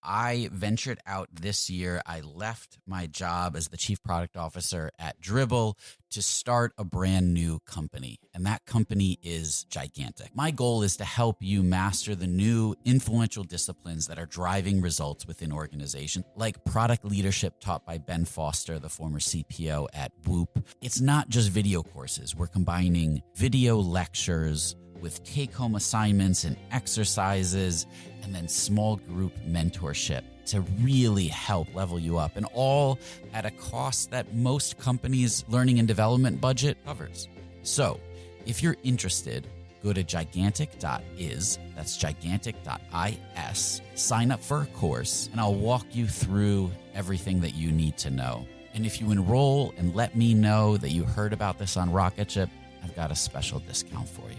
I ventured out this year. I left my job as the chief product officer at Dribbble to start a brand new company. And that company is gigantic. My goal is to help you master the new influential disciplines that are driving results within organizations, like product leadership taught by Ben Foster, the former CPO at Whoop. It's not just video courses. We're combining video lectures with take-home assignments and exercises, and then small group mentorship to really help level you up, and all at a cost that most companies' learning and development budget covers. So if you're interested, go to gigantic.is, that's gigantic.is, sign up for a course, and I'll walk you through everything that you need to know. And if you enroll and let me know that you heard about this on Rocketship, I've got a special discount for you.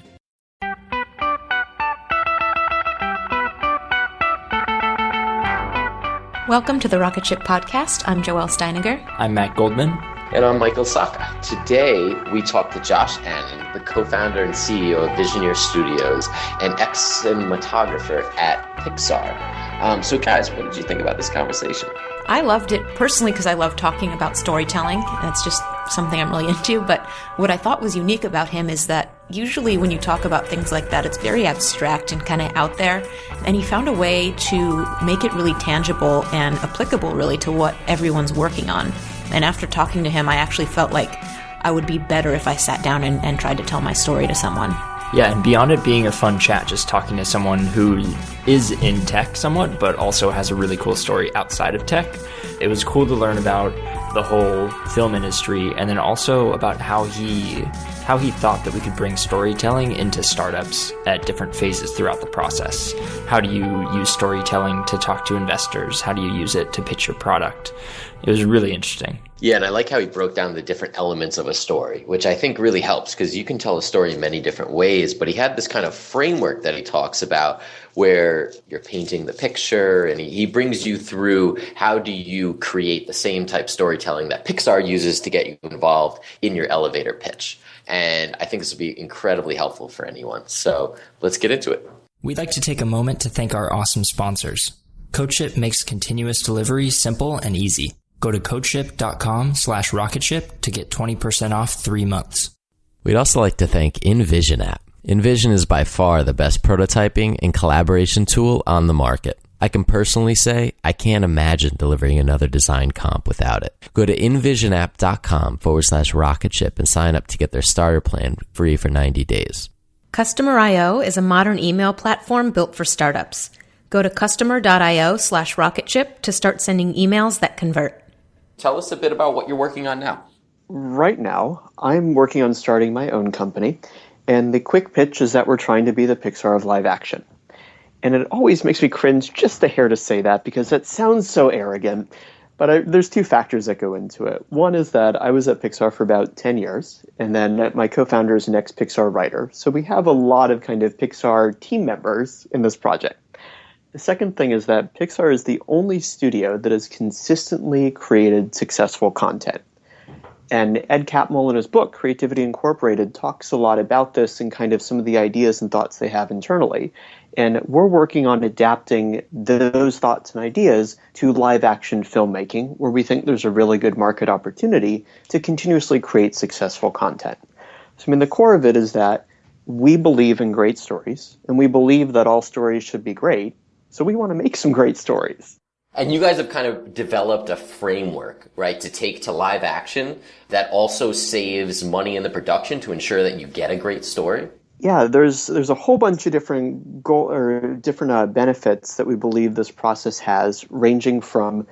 Welcome to the Rocketship podcast. I'm Joelle Steiniger. I'm Matt Goldman. And I'm Michael Saka. Today, we talk to Josh Anon, the co-founder and CEO of Visioneer Studios and ex-cinematographer at Pixar. So guys, what did you think about this conversation? I loved it personally because I love talking about storytelling. It's just something I'm really into. But what I thought was unique about him is that usually when you talk about things like that, it's very abstract and kind of out there. And he found a way to make it really tangible and applicable really to what everyone's working on. And after talking to him, I actually felt like I would be better if I sat down and tried to tell my story to someone. Yeah, and beyond it being a fun chat, just talking to someone who is in tech somewhat, but also has a really cool story outside of tech, it was cool to learn about the whole film industry, and then also about how he thought that we could bring storytelling into startups at different phases throughout the process. How do you use storytelling to talk to investors? How do you use it to pitch your product? It was really interesting. Yeah, and I like how he broke down the different elements of a story, which I think really helps because you can tell a story in many different ways, but he had this kind of framework that he talks about where you're painting the picture, and he brings you through how do you create the same type storytelling that Pixar uses to get you involved in your elevator pitch. And I think this will be incredibly helpful for anyone. So let's get into it. We'd like to take a moment to thank our awesome sponsors. CodeShip makes continuous delivery simple and easy. Go to codeship.com/rocketship to get 20% off 3 months. We'd also like to thank InVision app. InVision is by far the best prototyping and collaboration tool on the market. I can personally say I can't imagine delivering another design comp without it. Go to invisionapp.com/rocketship and sign up to get their starter plan free for 90 days. Customer.io is a modern email platform built for startups. Go to customer.io/rocketship to start sending emails that convert. Tell us a bit about what you're working on now. Right now, I'm working on starting my own company, and the quick pitch is that we're trying to be the Pixar of live action. And it always makes me cringe just a hair to say that because that sounds so arrogant. But there's two factors that go into it. One is that I was at Pixar for about 10 years, and then my co-founder is an ex-Pixar writer. So we have a lot of kind of Pixar team members in this project. The second thing is that Pixar is the only studio that has consistently created successful content. And Ed Catmull in his book, Creativity Incorporated, talks a lot about this and kind of some of the ideas and thoughts they have internally. And we're working on adapting those thoughts and ideas to live action filmmaking, where we think there's a really good market opportunity to continuously create successful content. So, the core of it is that we believe in great stories, and we believe that all stories should be great. So we want to make some great stories. And you guys have kind of developed a framework, right, to take to live action that also saves money in the production to ensure that you get a great story? Yeah, there's a whole bunch of different benefits that we believe this process has, ranging from,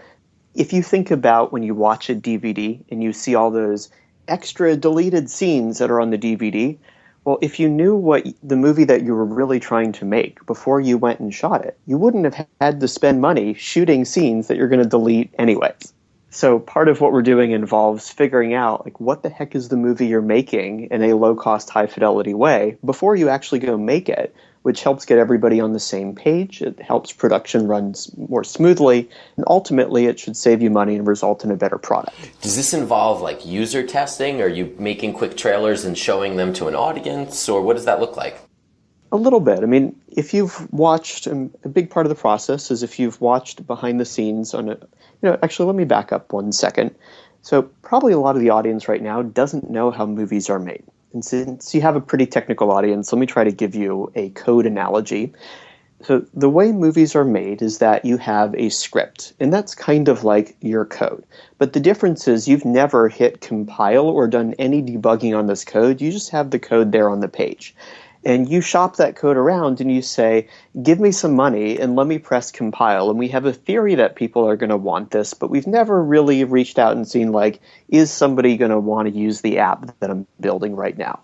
if you think about when you watch a DVD and you see all those extra deleted scenes that are on the DVD, well, if you knew what the movie that you were really trying to make before you went and shot it, you wouldn't have had to spend money shooting scenes that you're going to delete anyways. So part of what we're doing involves figuring out, like, what the heck is the movie you're making in a low-cost, high-fidelity way before you actually go make it, which helps get everybody on the same page. It helps production run more smoothly, and ultimately it should save you money and result in a better product. Does this involve like user testing? Are you making quick trailers and showing them to an audience, or what does that look like? A little bit. I mean, if you've watched, a big part of the process is if you've watched behind the scenes on actually, let me back up 1 second. So probably a lot of the audience right now doesn't know how movies are made. And since you have a pretty technical audience, let me try to give you a code analogy. So the way movies are made is that you have a script, and that's kind of like your code. But the difference is you've never hit compile or done any debugging on this code. You just have the code there on the page. And you shop that code around and you say, give me some money and let me press compile. And we have a theory that people are going to want this, but we've never really reached out and seen, is somebody going to want to use the app that I'm building right now?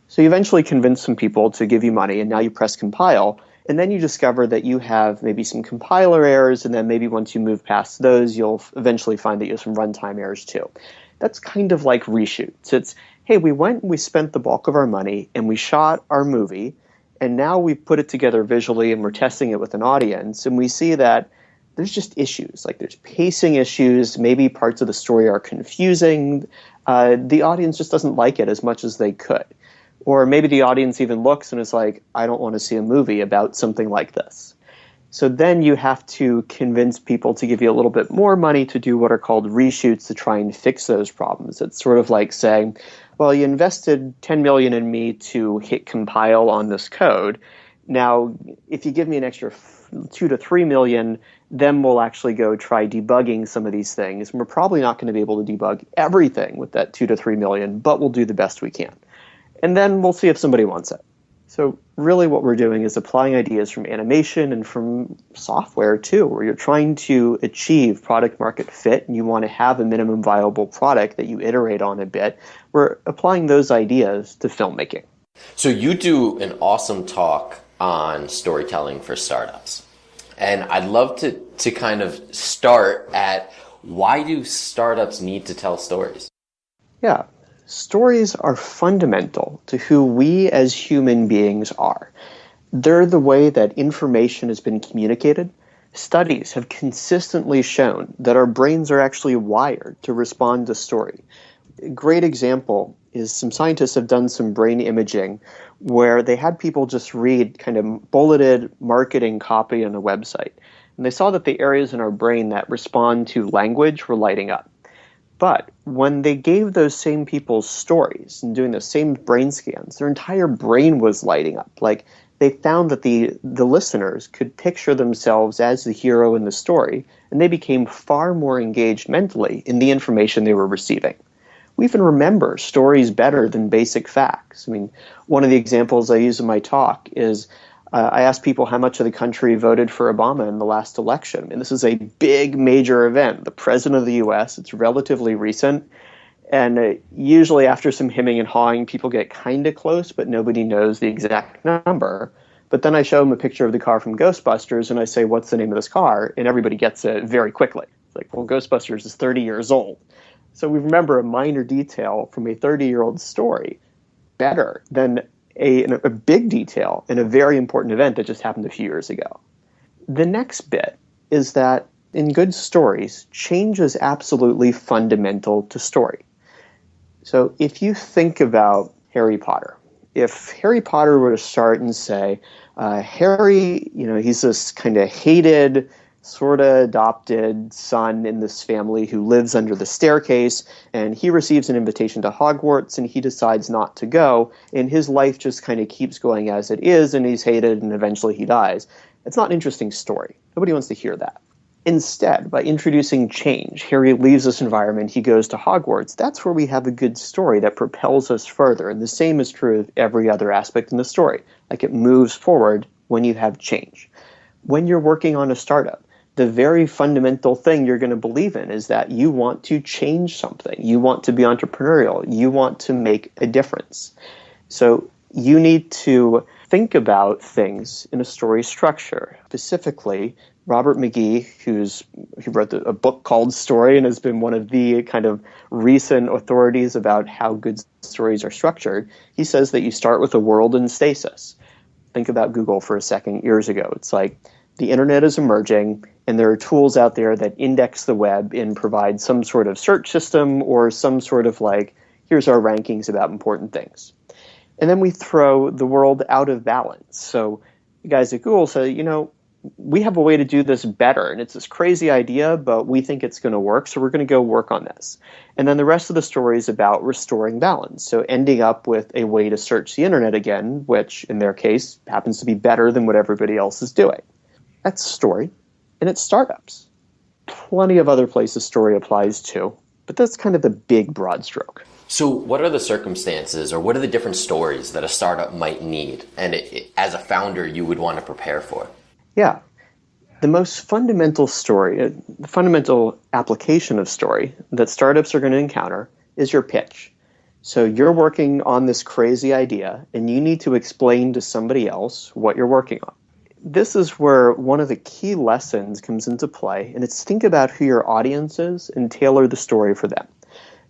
So you eventually convince some people to give you money, and now you press compile. And then you discover that you have maybe some compiler errors, and then maybe once you move past those, you'll eventually find that you have some runtime errors too. That's kind of like reshoots. It's, hey, we went and we spent the bulk of our money and we shot our movie, and now we put it together visually and we're testing it with an audience, and we see that there's just issues. Like there's pacing issues, maybe parts of the story are confusing. The audience just doesn't like it as much as they could. Or maybe the audience even looks and is like, I don't want to see a movie about something like this. So then you have to convince people to give you a little bit more money to do what are called reshoots to try and fix those problems. It's sort of like saying, well, you invested $10 million in me to hit compile on this code. Now, if you give me an extra $2 to $3 million, then we'll actually go try debugging some of these things. And we're probably not going to be able to debug everything with that $2 to $3 million, but we'll do the best we can. And then we'll see if somebody wants it. So really what we're doing is applying ideas from animation and from software too, where you're trying to achieve product market fit and you want to have a minimum viable product that you iterate on a bit. We're applying those ideas to filmmaking. So you do an awesome talk on storytelling for startups. And I'd love to kind of start at, why do startups need to tell stories? Yeah. Stories are fundamental to who we as human beings are. They're the way that information has been communicated. Studies have consistently shown that our brains are actually wired to respond to story. A great example is some scientists have done some brain imaging where they had people just read kind of bulleted marketing copy on a website. And they saw that the areas in our brain that respond to language were lighting up. But when they gave those same people stories and doing those same brain scans, their entire brain was lighting up. Like they found that the listeners could picture themselves as the hero in the story, and they became far more engaged mentally in the information they were receiving. We even remember stories better than basic facts. I mean, one of the examples I use in my talk is I asked people how much of the country voted for Obama in the last election. And this is a big, major event. The president of the U.S., it's relatively recent. And usually after some hemming and hawing, people get kind of close, but nobody knows the exact number. But then I show them a picture of the car from Ghostbusters, and I say, what's the name of this car? And everybody gets it very quickly. It's like, well, Ghostbusters is 30 years old. So we remember a minor detail from a 30-year-old story better than a big detail in a very important event that just happened a few years ago. The next bit is that in good stories, change is absolutely fundamental to story. So if you think about Harry Potter, if Harry Potter were to start and say, Harry, he's this kind of hated, sort of adopted son in this family who lives under the staircase, and he receives an invitation to Hogwarts and he decides not to go, and his life just kind of keeps going as it is, and he's hated and eventually he dies. It's not an interesting story. Nobody wants to hear that. Instead, by introducing change, Harry leaves this environment, he goes to Hogwarts. That's where we have a good story that propels us further, and the same is true of every other aspect in the story. Like it moves forward when you have change. When you're working on a startup, the very fundamental thing you're going to believe in is that you want to change something. You want to be entrepreneurial. You want to make a difference. So you need to think about things in a story structure. Specifically, Robert McGee, who wrote a book called Story and has been one of the kind of recent authorities about how good stories are structured, he says that you start with a world in stasis. Think about Google for a second years ago. It's like the internet is emerging, and there are tools out there that index the web and provide some sort of search system or some sort of here's our rankings about important things. And then we throw the world out of balance. So the guys at Google say, we have a way to do this better. And it's this crazy idea, but we think it's going to work. So we're going to go work on this. And then the rest of the story is about restoring balance. So ending up with a way to search the internet again, which in their case happens to be better than what everybody else is doing. That's story. And it's startups. Plenty of other places story applies to, but that's kind of the big broad stroke. So what are the circumstances or what are the different stories that a startup might need and as a founder you would want to prepare for? Yeah. The most fundamental story, the fundamental application of story that startups are going to encounter is your pitch. So you're working on this crazy idea and you need to explain to somebody else what you're working on. This is where one of the key lessons comes into play, and it's think about who your audience is and tailor the story for them.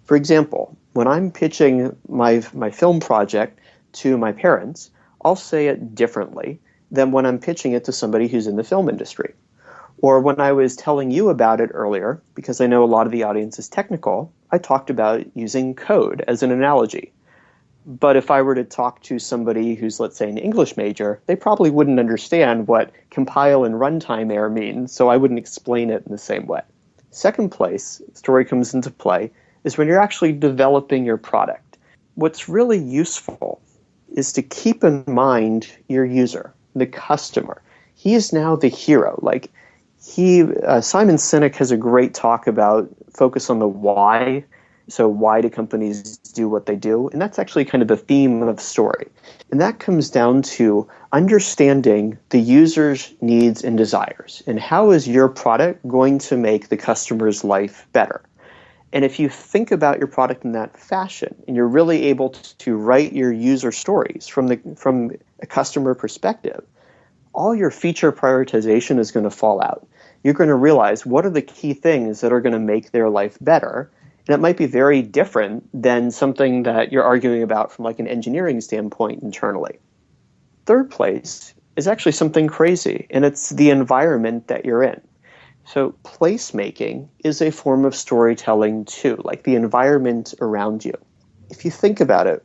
For example, when I'm pitching my film project to my parents, I'll say it differently than when I'm pitching it to somebody who's in the film industry. Or when I was telling you about it earlier, because I know a lot of the audience is technical, I talked about using code as an analogy. But if I were to talk to somebody who's, let's say, an English major, they probably wouldn't understand what compile and runtime error means, so I wouldn't explain it in the same way. Second place, story comes into play, is when you're actually developing your product. What's really useful is to keep in mind your user, the customer. He is now the hero. Simon Sinek has a great talk about focus on the why. So why do companies do what they do? And that's actually kind of the theme of the story. And that comes down to understanding the user's needs and desires. And how is your product going to make the customer's life better? And if you think about your product in that fashion, and you're really able to write your user stories from a customer perspective, all your feature prioritization is going to fall out. You're going to realize what are the key things that are going to make their life better. And it might be very different than something that you're arguing about from like an engineering standpoint internally. Third place is actually something crazy, and it's the environment that you're in. So placemaking is a form of storytelling too, like the environment around you. If you think about it,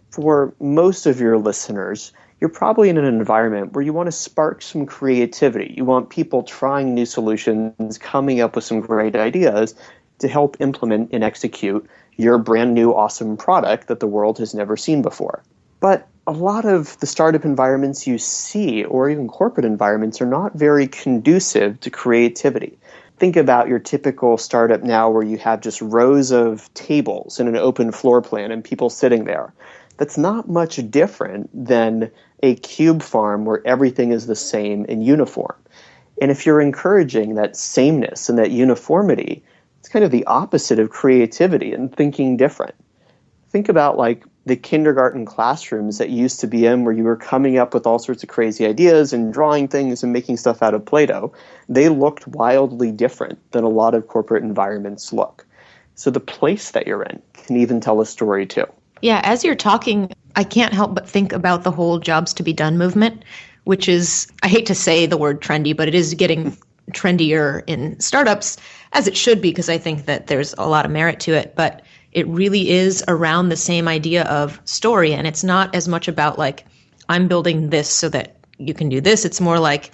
for most of your listeners, you're probably in an environment where you want to spark some creativity. You want people trying new solutions, coming up with some great ideas to help implement and execute your brand new awesome product that the world has never seen before. But a lot of the startup environments you see, or even corporate environments, are not very conducive to creativity. Think about your typical startup now where you have just rows of tables and an open floor plan and people sitting there. That's not much different than a cube farm where everything is the same and uniform. And if you're encouraging that sameness and that uniformity, it's kind of the opposite of creativity and thinking different. Think about like the kindergarten classrooms that you used to be in where you were coming up with all sorts of crazy ideas and drawing things and making stuff out of Play-Doh. They looked wildly different than a lot of corporate environments look. So the place that you're in can even tell a story too. Yeah, as you're talking, I can't help but think about the whole jobs to be done movement, which is, I hate to say the word trendy, but it is getting trendier in startups, as it should be, because I think that there's a lot of merit to it. But it really is around the same idea of story. And it's not as much about like, I'm building this so that you can do this. It's more like,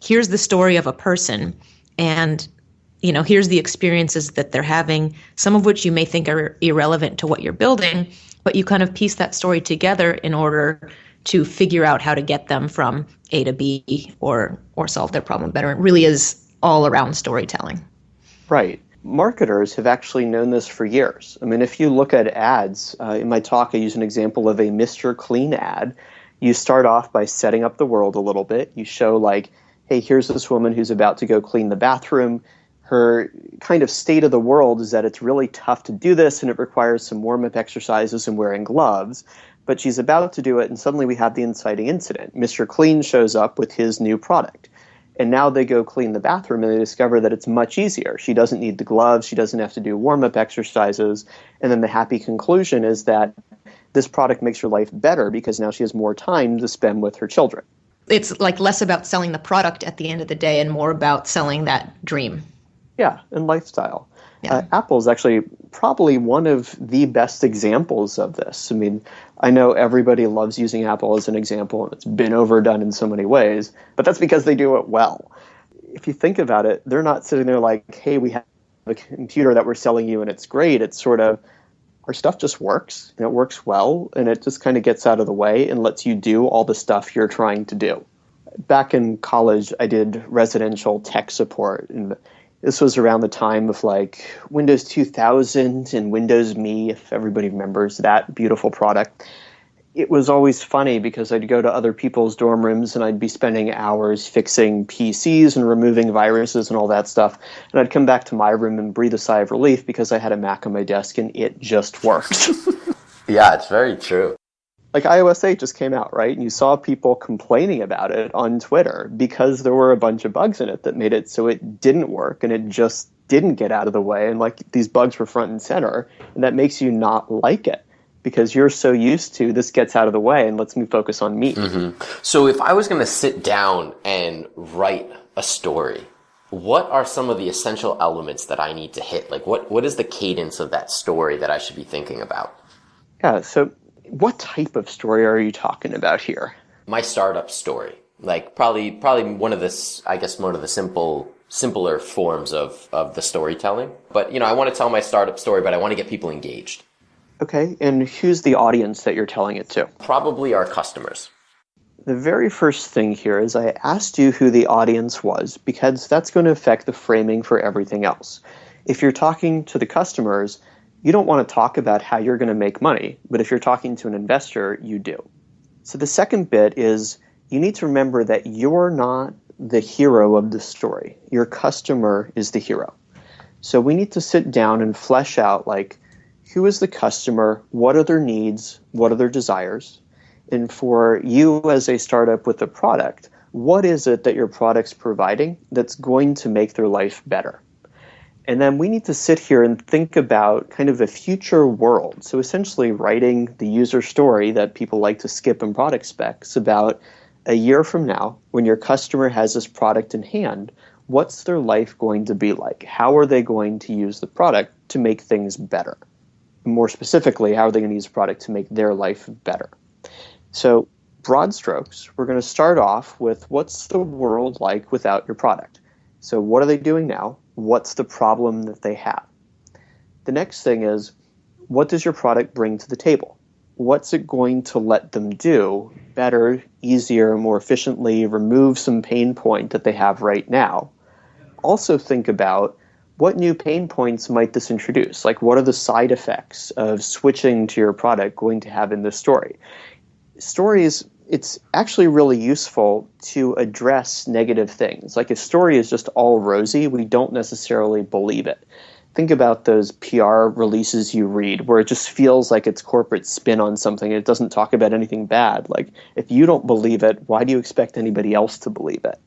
here's the story of a person. And, here's the experiences that they're having, some of which you may think are irrelevant to what you're building, but you kind of piece that story together in order to figure out how to get them from A to B or solve their problem better. It really is all around storytelling. Right. Marketers have actually known this for years. I mean, if you look at ads, in my talk, I use an example of a Mr. Clean ad. You start off by setting up the world a little bit. You show like, hey, here's this woman who's about to go clean the bathroom. Her kind of state of the world is that it's really tough to do this and it requires some warm-up exercises and wearing gloves. But she's about to do it and suddenly we have the inciting incident. Mr. Clean shows up with his new product. And now they go clean the bathroom and they discover that it's much easier. She doesn't need the gloves. She doesn't have to do warm-up exercises. And then the happy conclusion is that this product makes her life better because now she has more time to spend with her children. It's like less about selling the product at the end of the day and more about selling that dream. Yeah, and lifestyle. Yeah. Apple is actually probably one of the best examples of this. I mean, I know everybody loves using Apple as an example, and it's been overdone in so many ways, but that's because they do it well. If you think about it, they're not sitting there like, hey, we have a computer that we're selling you and it's great. It's sort of, our stuff just works, and it works well, and it just kind of gets out of the way and lets you do all the stuff you're trying to do. Back in college, I did residential tech support, and this was around the time of like Windows 2000 and Windows Me, if everybody remembers that beautiful product. It was always funny because I'd go to other people's dorm rooms and I'd be spending hours fixing PCs and removing viruses and all that stuff. And I'd come back to my room and breathe a sigh of relief because I had a Mac on my desk and it just worked. Yeah, it's very true. Like iOS 8 just came out, right? And you saw people complaining about it on Twitter because there were a bunch of bugs in it that made it so it didn't work and it just didn't get out of the way. And like these bugs were front and center, and that makes you not like it because you're so used to this gets out of the way and lets me focus on me. Mm-hmm. So if I was going to sit down and write a story, what are some of the essential elements that I need to hit? Like what is the cadence of that story that I should be thinking about? Yeah, so what type of story are you talking about here? My startup story, like probably one of the simpler forms of the storytelling. But I want to tell my startup story, but I want to get people engaged. Okay, and who's the audience that you're telling it to? Probably our customers. The very first thing here is I asked you who the audience was because that's going to affect the framing for everything else. If you're talking to the customers, you don't want to talk about how you're going to make money, but if you're talking to an investor, you do. So the second bit is you need to remember that you're not the hero of the story. Your customer is the hero. So we need to sit down and flesh out like, who is the customer? What are their needs? What are their desires? And for you as a startup with a product, what is it that your product's providing that's going to make their life better? And then we need to sit here and think about kind of a future world. So essentially writing the user story that people like to skip in product specs about a year from now when your customer has this product in hand, what's their life going to be like? How are they going to use the product to make things better? More specifically, how are they going to use the product to make their life better? So broad strokes, we're going to start off with what's the world like without your product? So what are they doing now? What's the problem that they have? The next thing is, what does your product bring to the table? What's it going to let them do better, easier, more efficiently, remove some pain point that they have right now? Also think about what new pain points might this introduce? Like what are the side effects of switching to your product going to have in this story? Stories, it's actually really useful to address negative things. Like if story is just all rosy, we don't necessarily believe it. Think about those PR releases you read where it just feels like it's corporate spin on something. It doesn't talk about anything bad. Like if you don't believe it, why do you expect anybody else to believe it?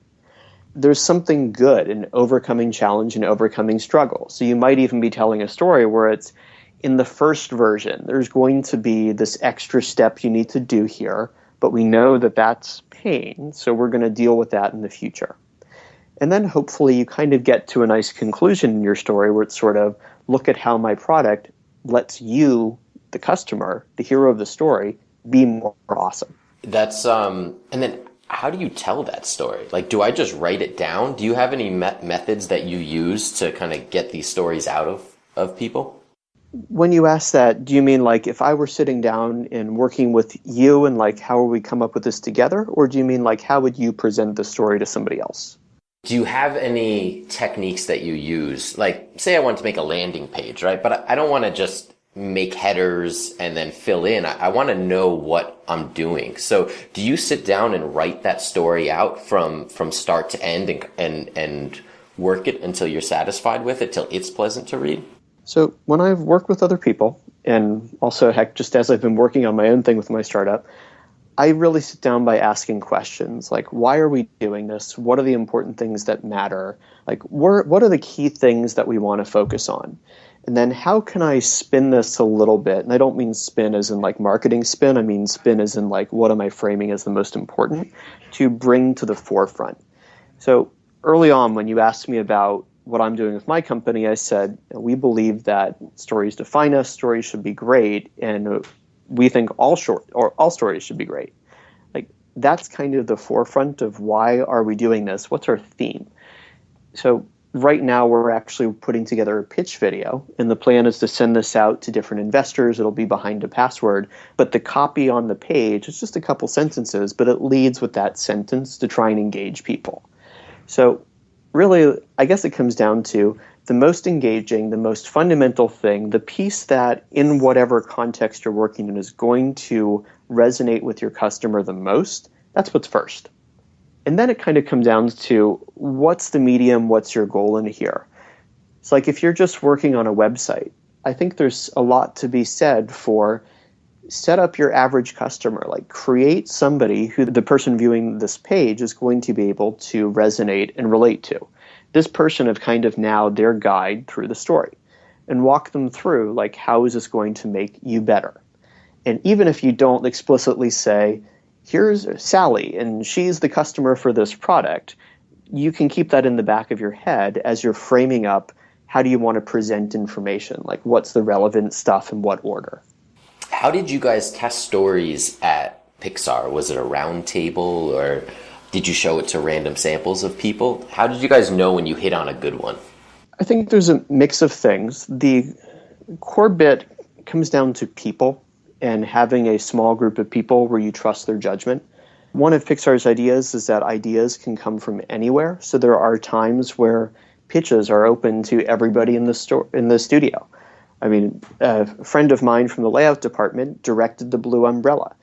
There's something good in overcoming challenge and overcoming struggle. So you might even be telling a story where it's in the first version, there's going to be this extra step you need to do here, but we know that that's pain, so we're going to deal with that in the future. And then hopefully you kind of get to a nice conclusion in your story where it's sort of, look at how my product lets you, the customer, the hero of the story, be more awesome. That's, and then how do you tell that story? Like, do I just write it down? Do you have any methods that you use to kind of get these stories out of people? When you ask that, do you mean like if I were sitting down and working with you and like how would we come up with this together? Or do you mean like how would you present the story to somebody else? Do you have any techniques that you use? Like, say I want to make a landing page, right? But I don't want to just make headers and then fill in. I want to know what I'm doing. So do you sit down and write that story out from start to end and work it until you're satisfied with it, till it's pleasant to read? So when I've worked with other people, and also heck, just as I've been working on my own thing with my startup, I really sit down by asking questions like, why are we doing this? What are the important things that matter? Like, what are the key things that we want to focus on? And then how can I spin this a little bit? And I don't mean spin as in like marketing spin. I mean spin as in like, what am I framing as the most important to bring to the forefront? So early on, when you asked me about what I'm doing with my company, I said, we believe that stories define us, stories should be great, and we think all stories should be great. Like, that's kind of the forefront of why are we doing this? What's our theme? So right now we're actually putting together a pitch video, and the plan is to send this out to different investors. It'll be behind a password, but the copy on the page is just a couple sentences, but it leads with that sentence to try and engage people. So really, I guess it comes down to the most engaging, the most fundamental thing, the piece that in whatever context you're working in is going to resonate with your customer the most. That's what's first. And then it kind of comes down to what's the medium, what's your goal in here. It's like if you're just working on a website, I think there's a lot to be said for set up your average customer, like create somebody who the person viewing this page is going to be able to resonate and relate to. This person of kind of now their guide through the story and walk them through like, how is this going to make you better? And even if you don't explicitly say, here's Sally and she's the customer for this product, you can keep that in the back of your head as you're framing up how do you want to present information, like what's the relevant stuff in what order. How did you guys test stories at Pixar? Was it a round table, or did you show it to random samples of people? How did you guys know when you hit on a good one? I think there's a mix of things. The core bit comes down to people and having a small group of people where you trust their judgment. One of Pixar's ideas is that ideas can come from anywhere. So there are times where pitches are open to everybody in the studio. I mean, a friend of mine from the layout department directed the Blue Umbrella,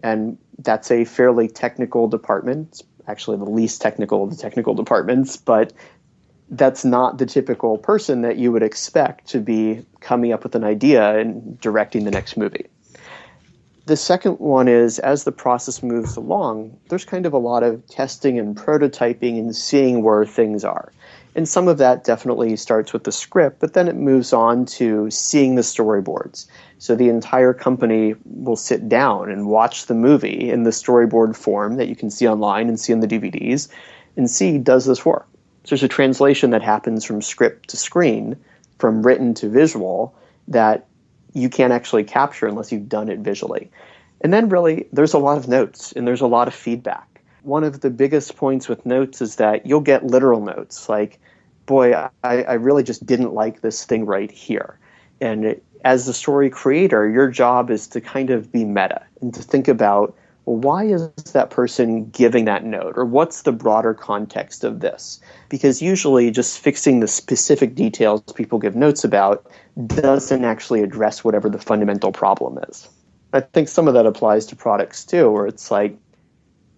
and that's a fairly technical department. It's actually the least technical of the technical departments, but that's not the typical person that you would expect to be coming up with an idea and directing the next movie. The second one is, as the process moves along, there's kind of a lot of testing and prototyping and seeing where things are. And some of that definitely starts with the script, but then it moves on to seeing the storyboards. So the entire company will sit down and watch the movie in the storyboard form that you can see online and see on the DVDs and see, does this work? So there's a translation that happens from script to screen, from written to visual, that you can't actually capture unless you've done it visually. And then really, there's a lot of notes and there's a lot of feedback. One of the biggest points with notes is that you'll get literal notes like, boy, I really just didn't like this thing right here. And as the story creator, your job is to kind of be meta and to think about, well, why is that person giving that note? Or what's the broader context of this? Because usually just fixing the specific details people give notes about doesn't actually address whatever the fundamental problem is. I think some of that applies to products too, where it's like,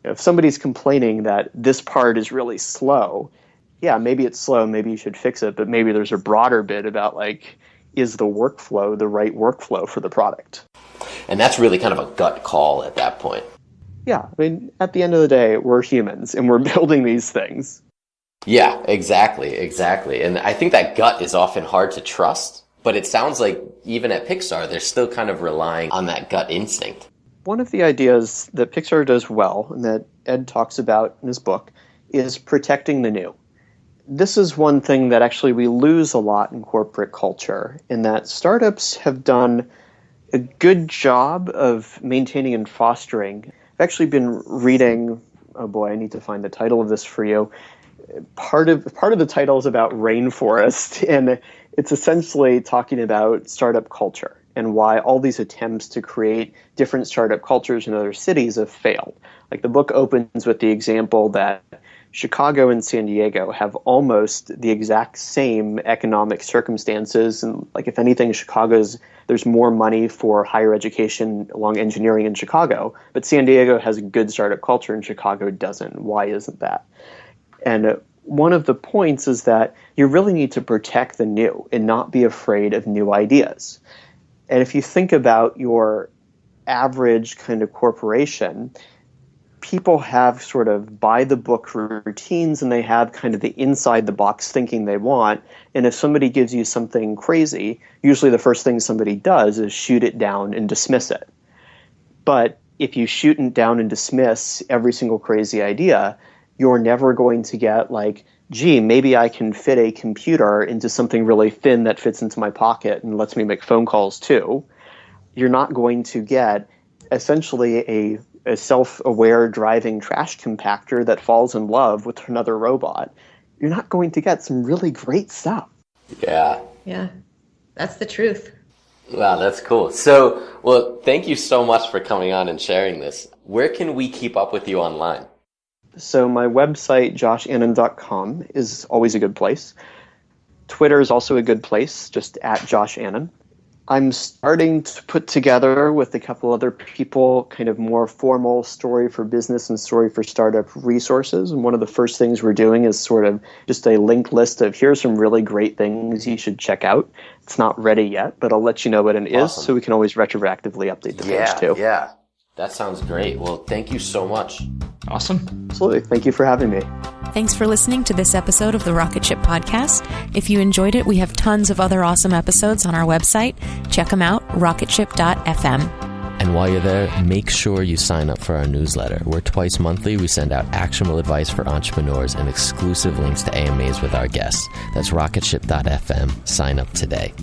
if somebody's complaining that this part is really slow, yeah, maybe it's slow, maybe you should fix it, but maybe there's a broader bit about like, is the workflow the right workflow for the product? And that's really kind of a gut call at that point. Yeah, I mean, at the end of the day, we're humans and we're building these things. Yeah, exactly. And I think that gut is often hard to trust, but it sounds like even at Pixar, they're still kind of relying on that gut instinct. One of the ideas that Pixar does well, and that Ed talks about in his book, is protecting the new. This is one thing that actually we lose a lot in corporate culture, in that startups have done a good job of maintaining and fostering. I've actually been reading, oh boy, I need to find the title of this for you. Part of the title is about rainforest, and it's essentially talking about startup culture and why all these attempts to create different startup cultures in other cities have failed. Like the book opens with the example that Chicago and San Diego have almost the exact same economic circumstances, and like if anything, there's more money for higher education along engineering in Chicago, but San Diego has a good startup culture and Chicago doesn't. Why isn't that? And one of the points is that you really need to protect the new and not be afraid of new ideas. And if you think about your average kind of corporation, people have sort of by-the-book routines and they have kind of the inside-the-box thinking they want. And if somebody gives you something crazy, usually the first thing somebody does is shoot it down and dismiss it. But if you shoot it down and dismiss every single crazy idea, you're never going to get like gee, maybe I can fit a computer into something really thin that fits into my pocket and lets me make phone calls too. You're not going to get essentially a self-aware driving trash compactor that falls in love with another robot. You're not going to get some really great stuff. Yeah. Yeah, that's the truth. Wow, that's cool. So, well, thank you so much for coming on and sharing this. Where can we keep up with you online? So my website, joshanon.com, is always a good place. Twitter is also a good place, just at @JoshAnon. I'm starting to put together with a couple other people kind of more formal story for business and story for startup resources. And one of the first things we're doing is sort of just a linked list of here's some really great things you should check out. It's not ready yet, but I'll let you know what it is so we can always retroactively update the page too. Yeah, that sounds great. Well, thank you so much. Awesome. Absolutely. Thank you for having me. Thanks for listening to this episode of the Rocketship podcast. If you enjoyed it, we have tons of other awesome episodes on our website. Check them out, rocketship.fm. And while you're there, make sure you sign up for our newsletter, where twice monthly we send out actionable advice for entrepreneurs and exclusive links to AMAs with our guests. That's rocketship.fm. Sign up today.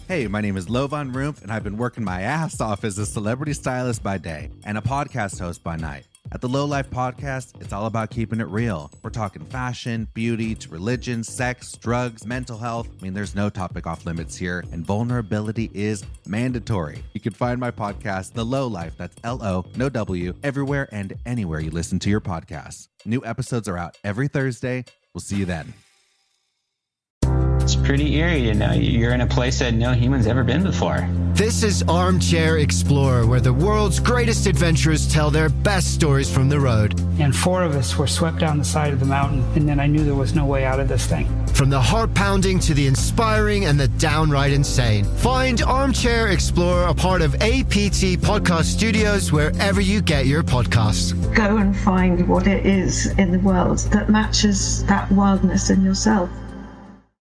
Hey, my name is Lovan Rumpf, and I've been working my ass off as a celebrity stylist by day and a podcast host by night. At the Low Life Podcast, it's all about keeping it real. We're talking fashion, beauty, to religion, sex, drugs, mental health. I mean, there's no topic off limits here, and vulnerability is mandatory. You can find my podcast, The Low Life, that's L-O, no W, everywhere and anywhere you listen to your podcasts. New episodes are out every Thursday. We'll see you then. It's pretty eerie to know you're in a place that no human's ever been before. This is Armchair Explorer, where the world's greatest adventurers tell their best stories from the road. And 4 of us were swept down the side of the mountain, and then I knew there was no way out of this thing. From the heart-pounding to the inspiring and the downright insane. Find Armchair Explorer, a part of APT Podcast Studios, wherever you get your podcasts. Go and find what it is in the world that matches that wildness in yourself.